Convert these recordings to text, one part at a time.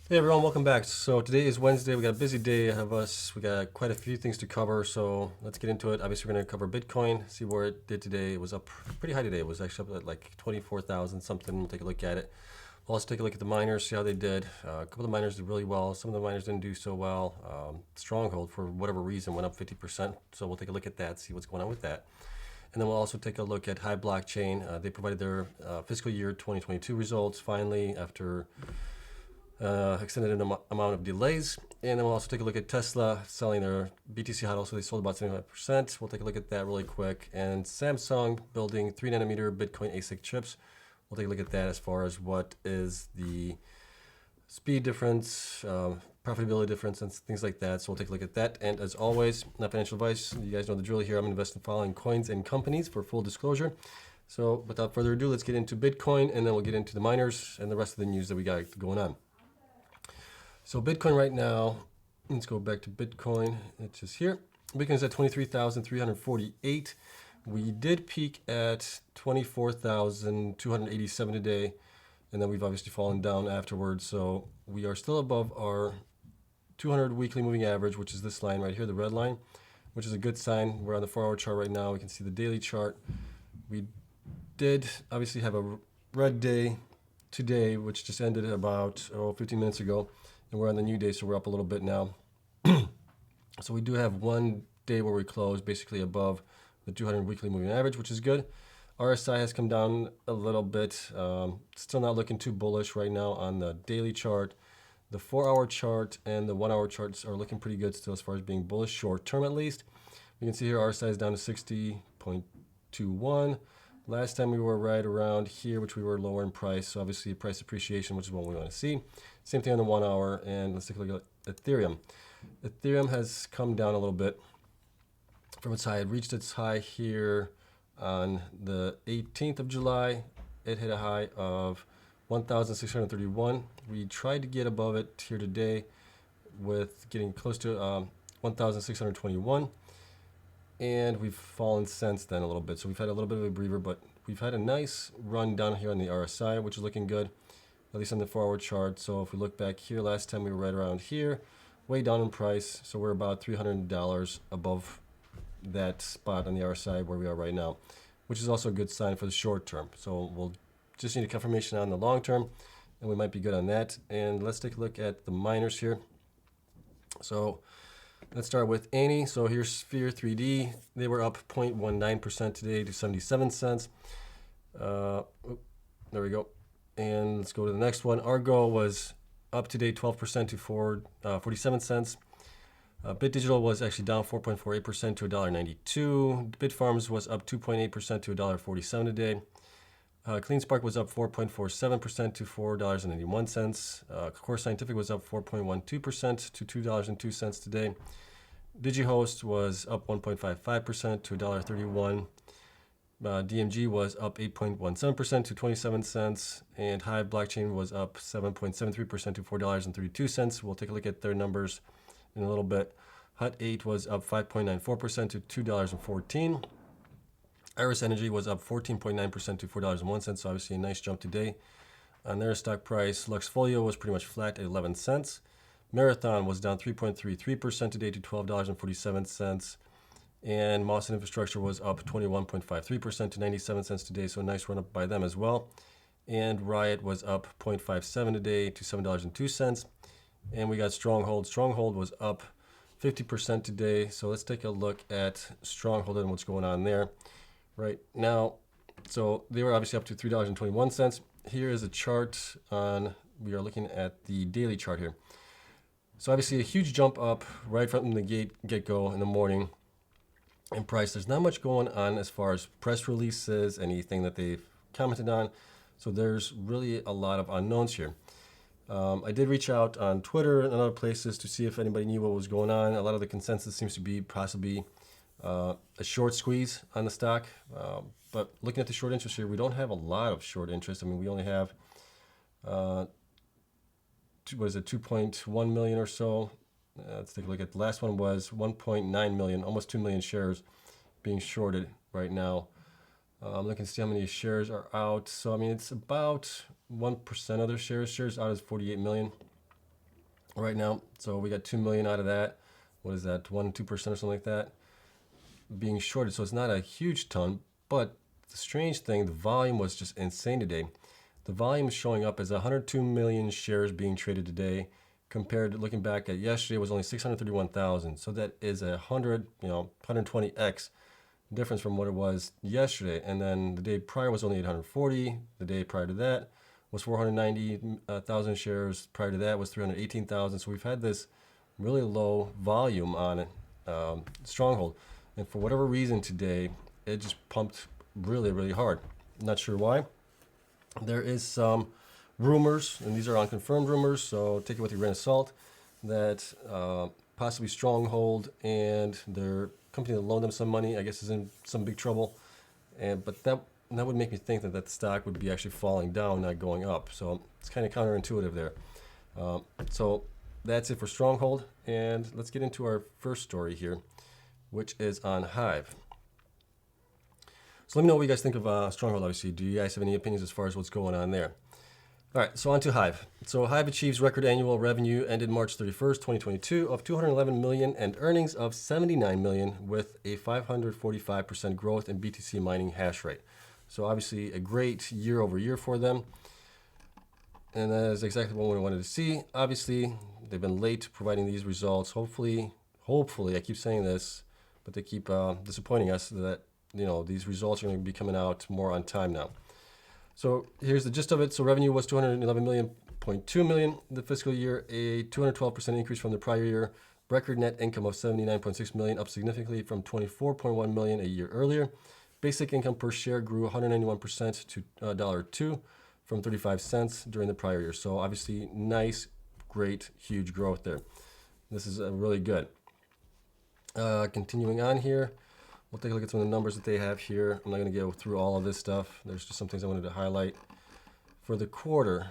Hey everyone, welcome back. So today is Wednesday. We got a busy day ahead of us. We got quite a few things to cover, so let's get into it. Obviously, we're going to cover Bitcoin, see where it did today. It was up pretty high today. It was actually up at like 24,000 something. We'll take a look at it. We'll also take a look at the miners, see how they did. A couple of the miners did really well. Some of the miners didn't do so well. Stronghold, for whatever reason, went up 50%. So we'll take a look at that, see what's going on with that. And then we'll also take a look at Hive blockchain. They provided their fiscal year 2022 results finally after extended amount of delays. And then we'll also take a look at Tesla selling their BTC HODL. So they sold about 75%. We'll take a look at that really quick. And Samsung building 3 nanometer Bitcoin ASIC chips. We'll take a look at that as far as what is the speed difference, profitability difference, and things like that. So we'll take a look at that. And as always, not financial advice. You guys know the drill here. I'm investing in following coins and companies for full disclosure. So without further ado, let's get into Bitcoin, and then we'll get into the miners and the rest of the news that we got going on. So Bitcoin right now, let's go back to Bitcoin. It's just here. Bitcoin's at 23,348. We did peak at 24,287 today, and then we've obviously fallen down afterwards. So we are still above our 200 weekly moving average, which is this line right here, the red line, which is a good sign. We're on the 4-hour chart right now. We can see the daily chart. We did obviously have a red day today, which just ended about 15 minutes ago. And we're on the new day, so we're up a little bit now. So we do have one day where we close basically above the 200 weekly moving average, which is good. RSI has come down a little bit. Still not looking too bullish right now on the daily chart. The 4-hour chart and the 1-hour charts are looking pretty good still as far as being bullish short term at least. You can see here RSI is down to 60.21. Last time we were right around here, which we were lower in price. So obviously price appreciation, which is what we want to see. Same thing on the 1 hour. And let's take a look at Ethereum. Ethereum has come down a little bit from its high. It reached its high here on the 18th of July. It hit a high of 1,631. We tried to get above it here today with getting close to 1,621. And we've fallen since then a little bit. So we've had a little bit of a breather, but we've had a nice run down here on the RSI, which is looking good, at least on the 4-hour chart. So if we look back here, last time we were right around here, way down in price. So we're about $300 above that spot on the RSI where we are right now, which is also a good sign for the short term. So we'll just need a confirmation on the long term, and we might be good on that. And let's take a look at the miners here. So let's start with Annie. So here's Sphere 3D. They were up 0.19% today to 77 cents. There we go. And let's go to the next one. Argo was up today 12% to 47 cents. BitDigital was actually down 4.48% to $1.92. Bitfarms was up 2.8% to $1.47 today. CleanSpark was up 4.47% to $4.81. Core Scientific was up 4.12% to $2.02 today. DigiHost was up 1.55% to $1.31. DMG was up 8.17% to 27 cents. And Hive Blockchain was up 7.73% to $4.32. We'll take a look at their numbers in a little bit. Hut8 was up 5.94% to $2.14. Iris Energy was up 14.9% to $4.01, so obviously a nice jump today on their stock price. Luxfolio was pretty much flat at 11 cents. Marathon was down 3.33% today to $12.47. And Moss Infrastructure was up 21.53% to 97 cents today, so a nice run up by them as well. And Riot was up 0.57 today to $7.02. And we got Stronghold. Stronghold was up 50% today, so let's take a look at Stronghold and what's going on there right now. So they were obviously up to $3.21. Here is a chart on, we are looking at the daily chart here. So obviously a huge jump up right from the get-go in the morning in price. There's not much going on as far as press releases, anything that they've commented on. So there's really a lot of unknowns here. I did reach out on Twitter and other places to see if anybody knew what was going on. A lot of the consensus seems to be possibly a short squeeze on the stock. But looking at the short interest here, we don't have a lot of short interest. I mean, we only have, 2.1 million or so. Let's take a look at the last one was 1.9 million, almost 2 million shares being shorted right now. I'm looking to see how many shares are out. So, I mean, it's about 1% of their shares. Shares out is 48 million. right now. So we got 2 million out of that. What is that? 2% or something like that being shorted. So it's not a huge ton, but the strange thing, the volume was just insane today. The volume is showing up as 102 million shares being traded today, compared to looking back at yesterday was only 631,000. So that is 120x difference from what it was yesterday. And then the day prior was only 840. The day prior to that was 490,000 shares. Prior to that was 318,000. So we've had this really low volume on Stronghold. And for whatever reason today, it just pumped really, really hard. Not sure why. There is some rumors, and these are unconfirmed rumors, so take it with a grain of salt, that possibly Stronghold and their company that loaned them some money, I guess, is in some big trouble. But that would make me think that that stock would be actually falling down, not going up. So it's kind of counterintuitive there. So that's it for Stronghold. And let's get into our first story here, which is on Hive. So let me know what you guys think of Stronghold, obviously. Do you guys have any opinions as far as what's going on there? All right, so on to Hive. So Hive achieves record annual revenue ended March 31st, 2022 of 211 million and earnings of 79 million with a 545% growth in BTC mining hash rate. So obviously a great year over year for them. And that is exactly what we wanted to see. Obviously, they've been late providing these results. Hopefully, I keep saying this, but they keep disappointing us that, these results are going to be coming out more on time now. So here's the gist of it. So revenue was 211.2 million the fiscal year, a 212% increase from the prior year. Record net income of 79.6 million, up significantly from 24.1 million a year earlier. Basic income per share grew 191% to $1.02 from 35 cents during the prior year. So obviously nice, great, huge growth there. This is really good. Continuing on here, we'll take a look at some of the numbers that they have here. I'm not going to go through all of this stuff. There's just some things I wanted to highlight. For the quarter,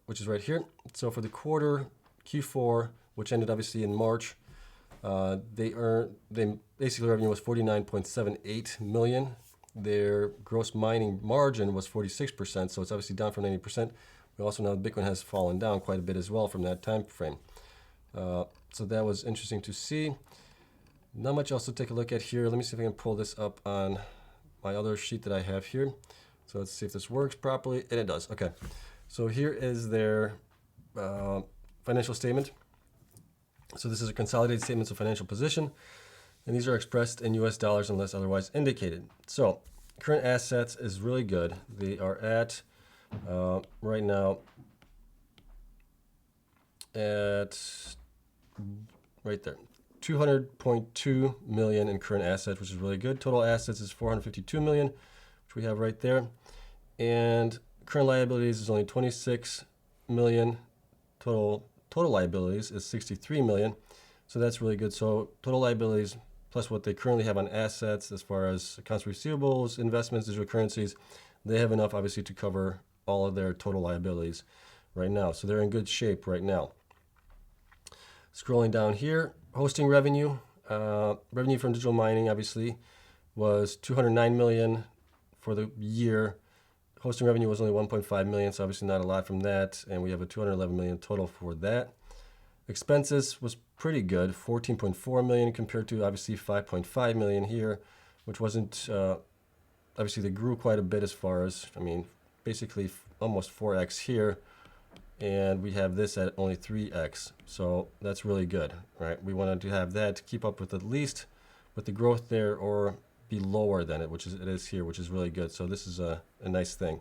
which is right here. So for the quarter, Q4, which ended obviously in March, they basically revenue was 49.78 million. Their gross mining margin was 46%, so it's obviously down from 90%. We also know Bitcoin has fallen down quite a bit as well from that time frame. So that was interesting to see. Not much else to take a look at here. Let me see if I can pull this up on my other sheet that I have here. So let's see if this works properly, and it does. Okay, so here is their financial statement. So this is a consolidated statements of financial position, and these are expressed in US dollars unless otherwise indicated. So current assets is really good. They are at, right now, at right there, 200.2 million in current assets, which is really good. Total assets is 452 million, which we have right there. And current liabilities is only 26 million. Total liabilities is 63 million. So that's really good. So total liabilities plus what they currently have on assets as far as accounts receivables, investments, digital currencies, they have enough obviously to cover all of their total liabilities right now. So they're in good shape right now. Scrolling down here, hosting revenue. Revenue from digital mining obviously was 209 million for the year. Hosting revenue was only 1.5 million, so obviously not a lot from that. And we have a 211 million total for that. Expenses was pretty good, 14.4 million compared to obviously 5.5 million here, which wasn't, obviously they grew quite a bit as far as, basically almost 4x here. And we have this at only 3x. So that's really good, right? We wanted to have that to keep up with at least with the growth there or be lower than it, which is it is here, which is really good. So this is a nice thing.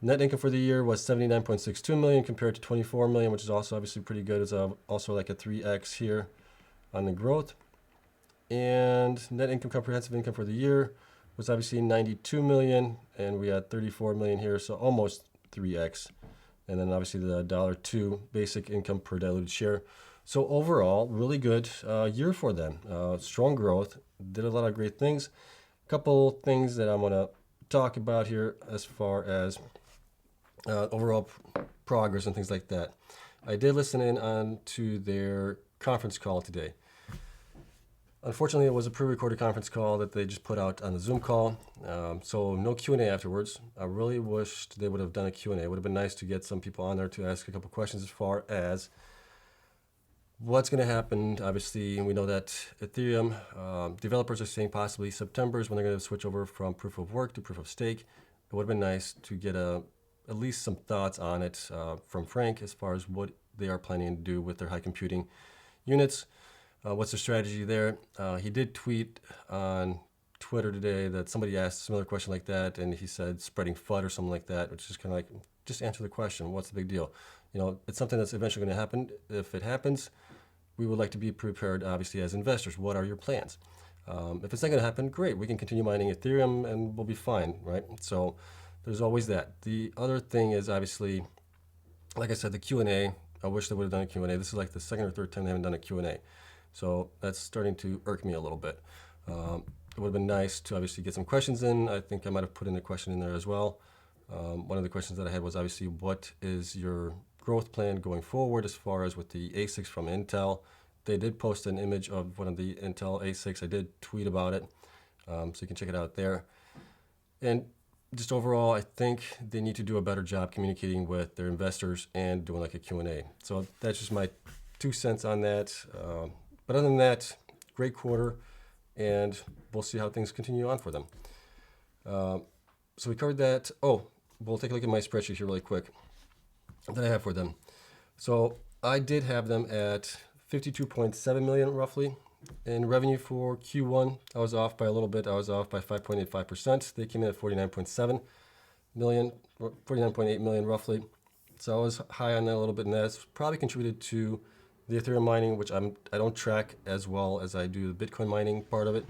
Net income for the year was 79.62 million compared to 24 million, which is also obviously pretty good. It's also like a 3x here on the growth. And net income, comprehensive income for the year was obviously 92 million, and we had 34 million here, so almost 3x. And then obviously the $1.02 basic income per diluted share. So overall, really good year for them. Strong growth, did a lot of great things. A couple things that I want to talk about here as far as overall progress and things like that. I did listen in on to their conference call today. Unfortunately, it was a pre-recorded conference call that they just put out on the Zoom call, so no Q&A afterwards. I really wished they would have done a Q&A. It would have been nice to get some people on there to ask a couple questions as far as What's going to happen? Obviously, we know that Ethereum developers are saying possibly September is when they're going to switch over from proof of work to proof of stake. It would have been nice to get at least some thoughts on it from Frank as far as what they are planning to do with their high computing units. What's the strategy there? He did tweet on Twitter today that somebody asked a similar question like that, and he said spreading FUD or something like that, which is kind of like, just answer the question. What's the big deal? You know, it's something that's eventually going to happen. If it happens, we would like to be prepared, obviously, as investors. What are your plans? If it's not going to happen, great. We can continue mining Ethereum and we'll be fine, right? So there's always that. The other thing is obviously, like I said, the Q&A. I wish they would have done a Q&A. This is like the second or third time they haven't done a Q&A. So that's starting to irk me a little bit. It would have been nice to obviously get some questions in. I think I might have put in a question in there as well. One of the questions that I had was obviously, what is your growth plan going forward as far as with the ASICs from Intel? They did post an image of one of the Intel ASICs. I did tweet about it, so you can check it out there. And just overall, I think they need to do a better job communicating with their investors and doing like a Q&A. So that's just my 2 cents on that. But other than that, great quarter, and we'll see how things continue on for them. So we covered that. Oh, we'll take a look at my spreadsheet here really quick that I have for them. So I did have them at 52.7 million roughly in revenue for Q1. I was off by a little bit. I was off by 5.85%. They came in at 49.7 million, 49.8 million roughly. So I was high on that a little bit, and that's probably contributed to the Ethereum mining, which I don't track as well as I do the Bitcoin mining part of it.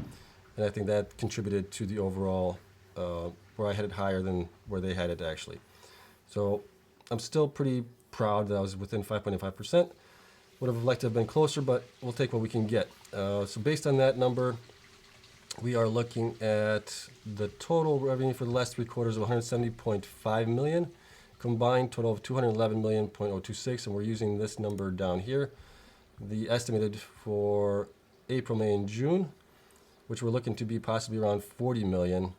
And I think that contributed to the overall, where I had it higher than where they had it actually. So I'm still pretty proud that I was within 5.5%. Would have liked to have been closer, but we'll take what we can get. So based on that number, we are looking at the total revenue for the last 3 quarters of 170.5 million, combined total of 211 million.026, and we're using this number down here, the estimated for April, May, and June, which we're looking to be possibly around 40 million,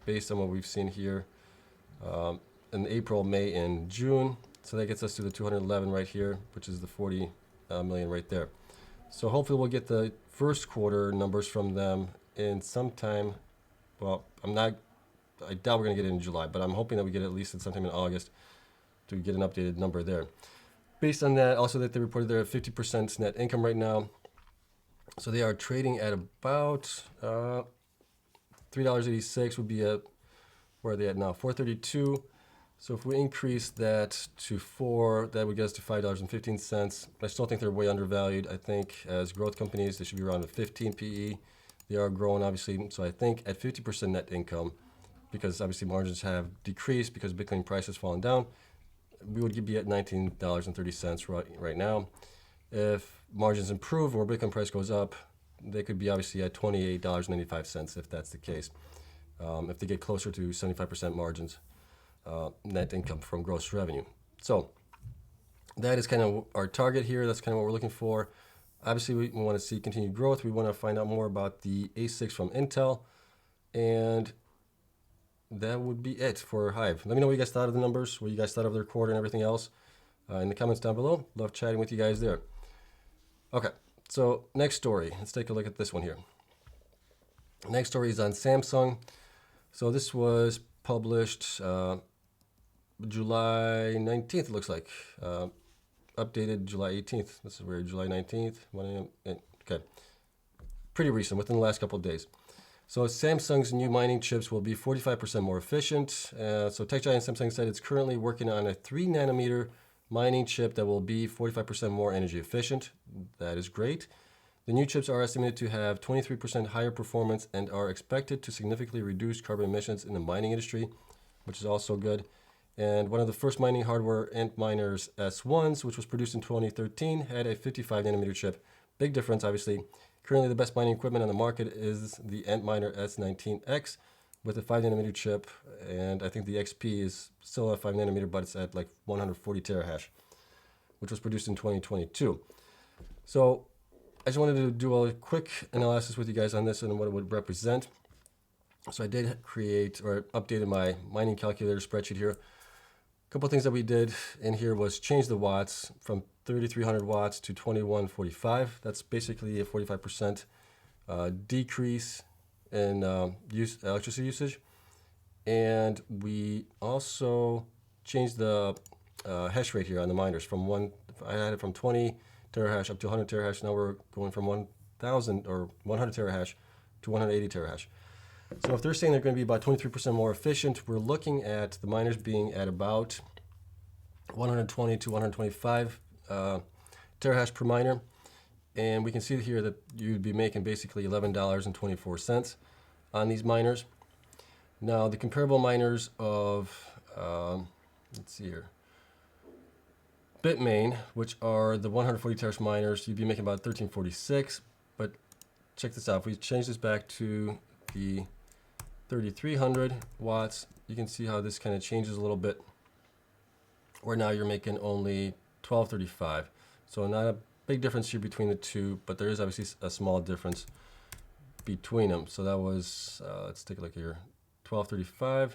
based on what we've seen here in April, May, and June. So that gets us to the 211 right here, which is the 40 million right there. So hopefully we'll get the first quarter numbers from them in sometime. Well, I doubt we're going to get it in July, but I'm hoping that we get it at least sometime in August to get an updated number there. Based on that, also that they reported they're at 50% net income right now. So they are trading at about $3.86 would be at, where are they at now? $4.32. So if we increase that to 4, that would get us to $5.15. I still think they're way undervalued. I think as growth companies, they should be around a 15 PE. They are growing, obviously. So I think at 50% net income, because obviously margins have decreased because Bitcoin price has fallen down, we would be at $19.30 right now. If margins improve or Bitcoin price goes up, they could be obviously at $28.95 if that's the case. If they get closer to 75% margins, net income from gross revenue. So that is kind of our target here. That's kind of what we're looking for. Obviously, we want to see continued growth. We want to find out more about the ASICs from Intel, and that would be it for Hive. Let me know what you guys thought of the numbers, what you guys thought of their quarter and everything else in the comments down below. Love chatting with you guys there. Okay, so next story. Let's take a look at this one here. Next story is on Samsung. So this was published July 19th, it looks like. Updated July 18th. This is where July 19th, 1 a.m. Okay, pretty recent, within the last couple of days. So Samsung's new mining chips will be 45% more efficient. So tech giant Samsung said it's currently working on a 3 nanometer mining chip that will be 45% more energy efficient. That is great. The new chips are estimated to have 23% higher performance and are expected to significantly reduce carbon emissions in the mining industry, which is also good. And one of the first mining hardware, Antminers S1s, which was produced in 2013, had a 55 nanometer chip. Big difference, obviously. Currently, the best mining equipment on the market is the Antminer S19X with a 5 nanometer chip, and I think the XP is still at 5 nanometer, but it's at like 140 terahash, which was produced in 2022. So I just wanted to do a quick analysis with you guys on this and what it would represent. So I did create or updated my mining calculator spreadsheet here. A couple of things that we did in here was change the watts from 3,300 watts to 2145. That's basically a 45% decrease in electricity usage. And we also changed the hash rate here on the miners from I had it from 20 terahash up to 100 terahash. Now we're going from 1,000 or 100 terahash to 180 terahash. So if they're saying they're going to be about 23% more efficient, we're looking at the miners being at about 120 to 125 terahash per miner. And we can see here that you'd be making basically $11.24 on these miners. Now the comparable miners of, let's see here, Bitmain, which are the 140 terahash miners, you'd be making about $13.46. But check this out. If we change this back to the 3,300 watts, you can see how this kind of changes a little bit, where now you're making only $12.35. So not a big difference here between the two, but there is obviously a small difference between them. So that was, let's take a look here, $12.35,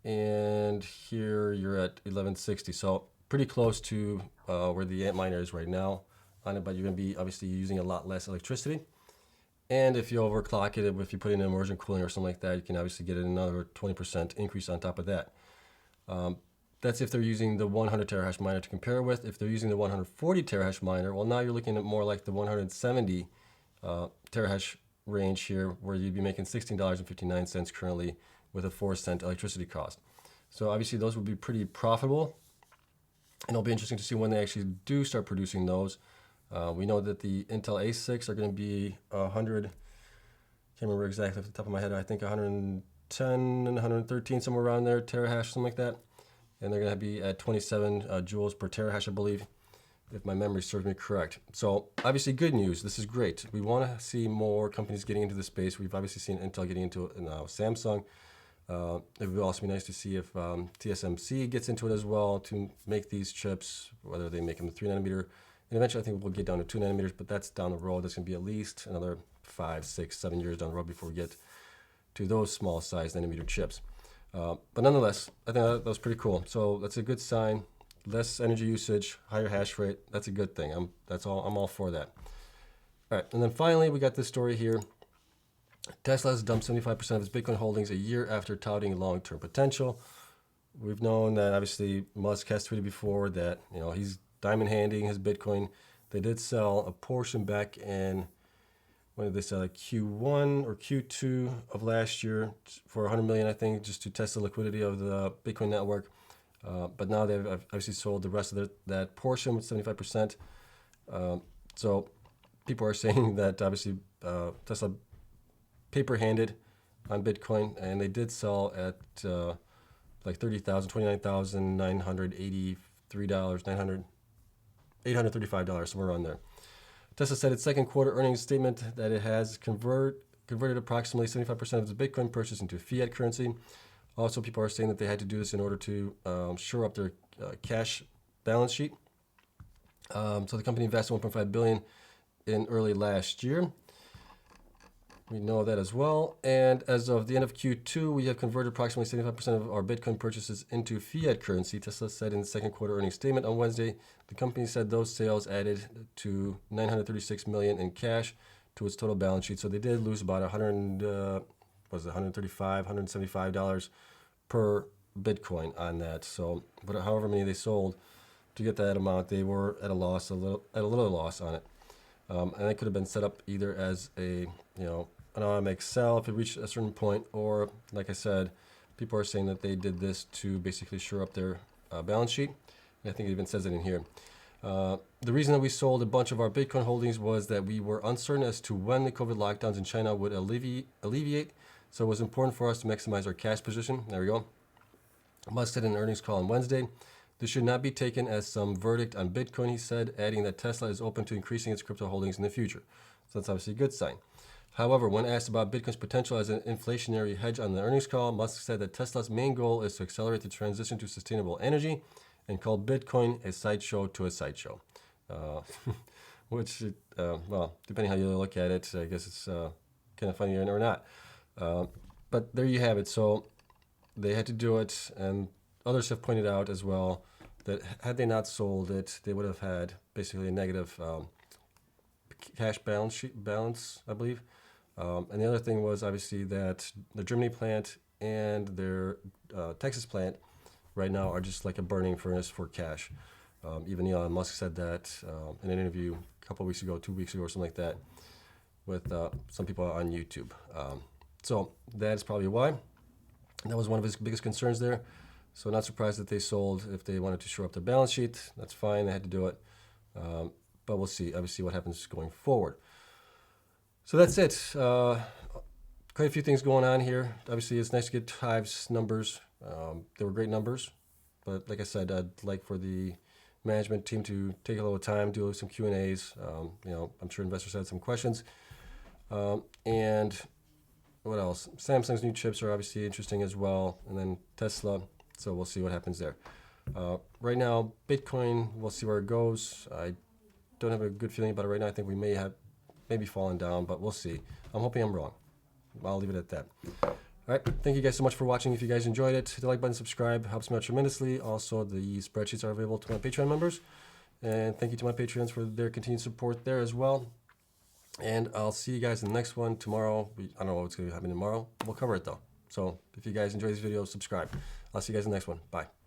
and here you're at $11.60. So pretty close to where the ant miner is right now on it, but you're going to be obviously using a lot less electricity. And if you overclock it, if you put in immersion cooling or something like that, you can obviously get another 20% increase on top of that. That's if they're using the 100 terahash miner to compare with. If they're using the 140 terahash miner, well, now you're looking at more like the 170 terahash range here, where you'd be making $16.59 currently with a 4-cent electricity cost. So obviously those would be pretty profitable, and it'll be interesting to see when they actually do start producing those. We know that the Intel ASICs are going to be 100, can't remember exactly off the top of my head, I think 110 and 113, somewhere around there, terahash, something like that. And they're going to be at 27 joules per terahash, I believe, if my memory serves me correct. So obviously good news. This is great. We want to see more companies getting into the space. We've obviously seen Intel getting into it now, Samsung. It would also be nice to see if TSMC gets into it as well to make these chips, whether they make them 3 nanometer. And eventually I think we'll get down to 2 nanometers, but that's down the road. That's going to be at least another 5, 6, 7 years down the road before we get to those small size nanometer chips. But nonetheless, I think that was pretty cool. So that's a good sign. Less energy usage, higher hash rate. That's a good thing. I'm all for that. All right, and then finally we got this story here. Tesla has dumped 75% of its Bitcoin holdings a year after touting long-term potential. We've known that obviously Musk has tweeted before that he's diamond handing his Bitcoin. They did sell a portion back in, when did they sell it? Q1 or Q2 of last year for 100 million, I think, just to test the liquidity of the Bitcoin network. But now they've obviously sold the rest of that portion with 75%. So people are saying that obviously Tesla paper-handed on Bitcoin, and they did sell at like $29,083, $835, somewhere around there. Tesla said its second quarter earnings statement that it has converted approximately 75% of its Bitcoin purchase into fiat currency. Also, people are saying that they had to do this in order to shore up their cash balance sheet. So the company invested $1.5 billion in early last year. We know that as well. And as of the end of Q2, we have converted approximately 75% of our Bitcoin purchases into fiat currency. Tesla said in the second quarter earnings statement on Wednesday, the company said those sales added to $936 million in cash to its total balance sheet. So they did lose about $135, $175 per Bitcoin on that. So, but however many they sold to get that amount, they were at a loss, a little loss on it. And it could have been set up either as a, an automatic sell if it reached a certain point, or like I said, people are saying that they did this to basically shore up their balance sheet. And I think it even says it in here. The reason that we sold a bunch of our Bitcoin holdings was that we were uncertain as to when the COVID lockdowns in China would alleviate. So it was important for us to maximize our cash position. There we go. Musk said in an earnings call on Wednesday, this should not be taken as some verdict on Bitcoin, he said, adding that Tesla is open to increasing its crypto holdings in the future. So that's obviously a good sign. However, when asked about Bitcoin's potential as an inflationary hedge on the earnings call, Musk said that Tesla's main goal is to accelerate the transition to sustainable energy and called Bitcoin a sideshow to a sideshow. Which, well, depending how you look at it, I guess it's kind of funny or not. But there you have it. So they had to do it, and others have pointed out as well that had they not sold it, they would have had basically a negative cash balance, I believe. And the other thing was obviously that the Germany plant and their Texas plant right now are just like a burning furnace for cash. Even Elon Musk said that in an interview a couple weeks ago, 2 weeks ago, or something like that, with some people on YouTube. So that's probably why. That was one of his biggest concerns there. So not surprised that they sold. If they wanted to shore up their balance sheet, that's fine. They had to do it. But we'll see, obviously, what happens going forward. So that's it. Quite a few things going on here. Obviously, it's nice to get Hive's numbers. They were great numbers. But like I said, I'd like for the management team to take a little time, do some Q&As. I'm sure investors had some questions. And what else? Samsung's new chips are obviously interesting as well. And then Tesla. So we'll see what happens there. Right now, Bitcoin, we'll see where it goes. I don't have a good feeling about it right now. I think we may have maybe fallen down, but we'll see. I'm hoping I'm wrong. I'll leave it at that. All right. Thank you guys so much for watching. If you guys enjoyed it, hit the like button, subscribe. Helps me out tremendously. Also, the spreadsheets are available to my Patreon members. And thank you to my Patreons for their continued support there as well. And I'll see you guys in the next one tomorrow. I don't know what's going to happen tomorrow. We'll cover it though. So if you guys enjoy this video, subscribe. I'll see you guys in the next one. Bye.